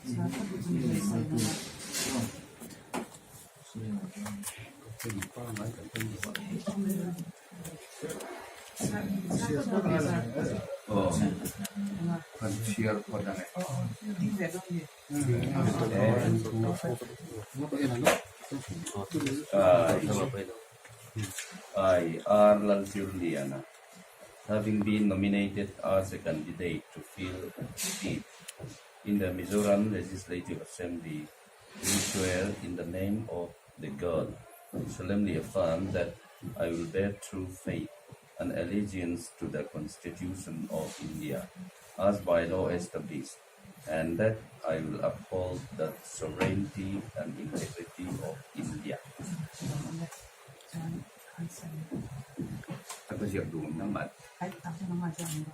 Share po na I, R. Lanzurliana, having been nominated as a candidate to fill a seat in the Mizoram Legislative Assembly, do swear in the name of the God, solemnly affirm that I will bear true faith and allegiance to the Constitution of India, as by law established, and that I will uphold the sovereignty and integrity of India. Tapos yung doon naman. Ay, ako naman dyan.